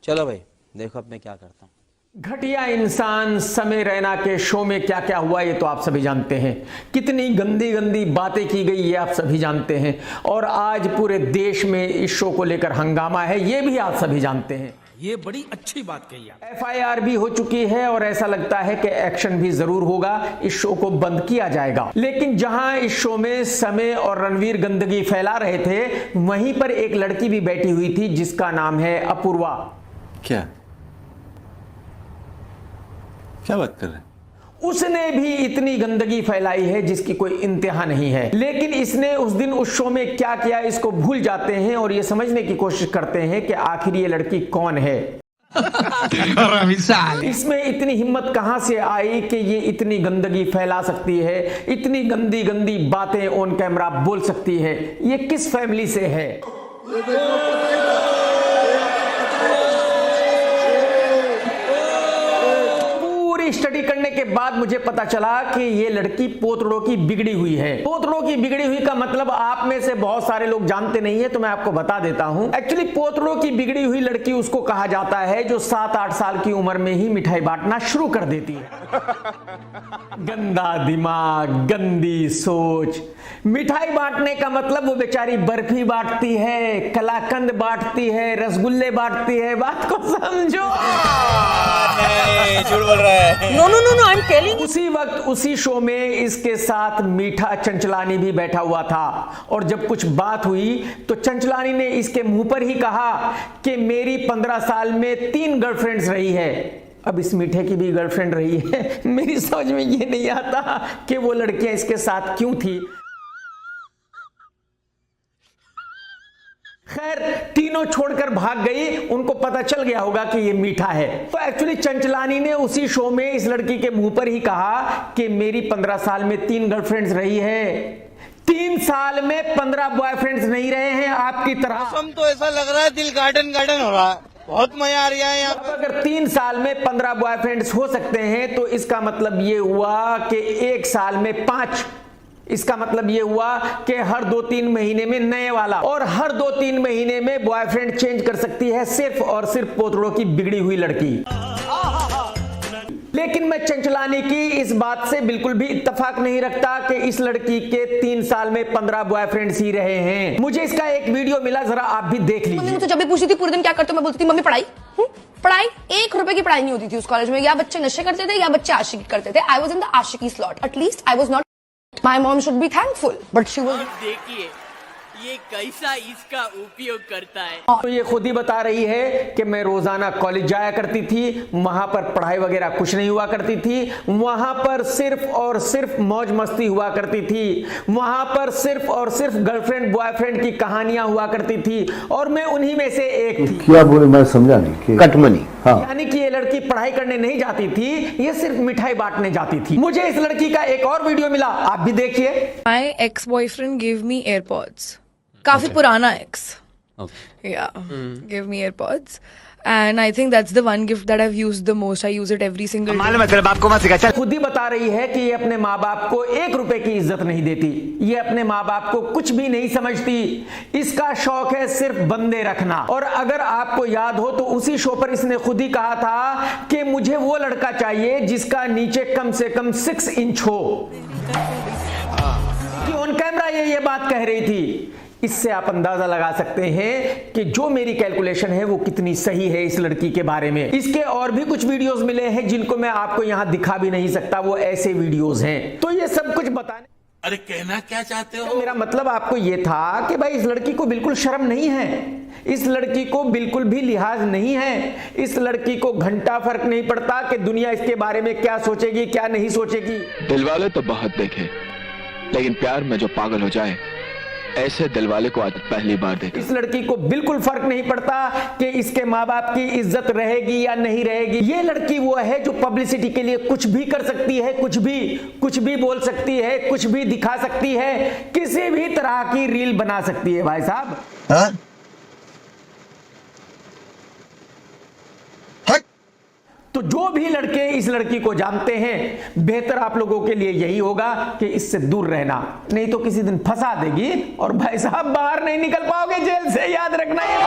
चलो भाई देखो अब मैं क्या करता हूँ। घटिया इंसान समय रैना के शो में क्या क्या हुआ ये तो आप सभी जानते हैं। कितनी गंदी गंदी बातें की गई ये आप सभी जानते हैं। और आज पूरे देश में इस शो को लेकर हंगामा है ये भी आप सभी जानते हैं। ये बड़ी अच्छी बात कही आप। FIR भी हो चुकी है और ऐसा लगता है कि एक्शन भी जरूर होगा, इस शो को बंद किया जाएगा। लेकिन जहां इस शो में समय और रणवीर गंदगी फैला रहे थे वहीं पर एक लड़की भी बैठी हुई थी जिसका नाम है अपूर्वा। क्या बात कर रहे हैं? उसने भी इतनी गंदगी फैलाई है जिसकी कोई इंतहा नहीं है। लेकिन इसने उस दिन उस शो में क्या किया इसको भूल जाते हैं और ये समझने की कोशिश करते हैं कि आखिर ये लड़की कौन है। इसमें इतनी हिम्मत कहां से आई कि ये इतनी गंदगी फैला सकती है, इतनी गंदी गंदी बातें ऑन कैमरा बोल सकती है। ये किस फैमिली से है? स्टडी करने के बाद मुझे पता चला कि ये लड़की पोतड़ों की बिगड़ी हुई है। पोतड़ों की बिगड़ी हुई का मतलब आप में से बहुत सारे लोग जानते नहीं है तो मैं आपको बता देता हूं। एक्चुअली पोतड़ों की बिगड़ी हुई लड़की उसको कहा जाता है जो 7-8 साल की उम्र में ही मिठाई बांटना शुरू कर देती है। गंदा दिमाग, गंदी सोच। मिठाई बांटने का मतलब वो बेचारी बर्फी बांटती है, कलाकंद बांटती है, रसगुल्ले बांटती है। बात को समझो। झूठ बोल रहा है। No no no no I am telling. उसी वक्त उसी शो में इसके साथ मीठा चंचलानी भी बैठा हुआ था और जब कुछ बात हुई तो चंचलानी ने इसके मुंह पर ही कहा कि मेरी 15 साल में 3 गर्लफ्रेंड्स रही है। अब इस मीठे की भी गर्लफ्रेंड रही है। मेरी समझ में ये नहीं आता कि वो लड़कियां इसके साथ क्यों थी। खैर तीनों छोड़कर भाग गई, उनको पता चल गया होगा कि ये मीठा है। तो एक्चुअली चंचलानी ने उसी शो में इस लड़की के मुंह पर ही कहा कि मेरी 15 साल में 3 गर्लफ्रेंड्स रही है। 3 साल में 15 बॉयफ्रेंड्स नहीं रहे हैं आपकी तरह। हम तो ऐसा लग रहा है दिल गार्डन गार्डन हो रहा है, बहुत मजा आ रहा है यहाँ पे। अगर 3 साल में 15 बॉयफ्रेंड्स हो सकते हैं तो इसका मतलब ये हुआ कि 1 साल में 5। इसका मतलब ये हुआ कि हर 2-3 महीने में नए वाला, और हर 2-3 महीने में बॉयफ्रेंड चेंज कर सकती है सिर्फ और सिर्फ पोतड़ों की बिगड़ी हुई लड़की। लेकिन मैं चंचलानी की इस बात से बिल्कुल भी इत्तेफाक नहीं रखता कि इस लड़की के 3 साल में 15 बॉयफ्रेंड्स ही रहे हैं। मुझे इसका एक वीडियो मिला, जरा आप भी देख लीजिए। मम्मी मुझे जब भी पूछती थी पूरे दिन क्या करते हो, मैं बोलती थी मम्मी पढ़ाई। पढ़ाई 1 रुपए की पढ़ाई नहीं होती थी उस कॉलेज में। या बच्चे नशे करते थे या बच्चे आशिकी करते थे। I was in the Aashiqui slot. At least I was not. My mom should be thankful, but she was. देखिए ये कैसा इसका उपयोग करता है। तो ये खुद ही बता रही है कि मैं रोजाना कॉलेज जाया करती थी, वहां पर पढ़ाई वगैरह कुछ नहीं हुआ करती थी, वहां पर सिर्फ और सिर्फ मौज मस्ती हुआ करती थी, वहां पर सिर्फ और सिर्फ गर्लफ्रेंड बॉयफ्रेंड की कहानियां हुआ करती थी और मैं उन्हीं में से एक थी। क्या बोले मैं समझा नहीं कि कटमनी। हाँ। यानी कि ये लड़की पढ़ाई करने नहीं जाती थी, ये सिर्फ मिठाई बांटने जाती थी। मुझे इस लड़की का एक और वीडियो मिला, आप भी देखिए। My ex-boyfriend gave me AirPods. काफी पुराना ex. Yeah, gave me AirPods. And I think that's the one gift that I've used the most. I use it every single day. मालूम है तेरे बाप को मत सिखा। चल। खुद ही बता रही है कि ये अपने माँ बाप को 1 रुपए की इज्जत नहीं देती, ये अपने माँ बाप को कुछ भी नहीं समझती। इसका शौक है सिर्फ बंदे रखना। और अगर आपको याद हो तो उसी शो पर इसने खुद ही कहा था कि मुझे वो लड़का चाहिए जिसका नीचे कम से कम 6 इंच हो। कि ऑन कैमरा ये बात कह रही थी। इससे आप अंदाजा लगा सकते हैं कि जो मेरी कैलकुलेशन है वो कितनी सही है इस लड़की के बारे में। इसके और भी कुछ वीडियोस मिले हैं जिनको मैं आपको यहां दिखा भी नहीं सकता, वो ऐसे वीडियोस हैं। तो ये सब कुछ बताने, अरे कहना क्या चाहते हो? मेरा मतलब आपको ये था कि भाई इस लड़की को बिल्कुल शर्म नहीं है, इस लड़की को बिल्कुल भी लिहाज नहीं है, इस लड़की को घंटा फर्क नहीं पड़ता कि दुनिया इसके बारे में क्या सोचेगी क्या नहीं सोचेगी। दिलवाले तो बहुत देखे, लेकिन प्यार में जो पागल हो जाए ऐसे दिलवाले को आज पहली बार देखा। इस लड़की को बिल्कुल फर्क नहीं पड़ता कि इसके माँ बाप की इज्जत रहेगी या नहीं रहेगी। ये लड़की वो है जो पब्लिसिटी के लिए कुछ भी कर सकती है, कुछ भी बोल सकती है, कुछ भी दिखा सकती है, किसी भी तरह की रील बना सकती है भाई साहब। हाँ? तो जो भी लड़के इस लड़की को जानते हैं, बेहतर आप लोगों के लिए यही होगा कि इससे दूर रहना, नहीं तो किसी दिन फंसा देगी और भाई साहब बाहर नहीं निकल पाओगे जेल से, याद रखना ये।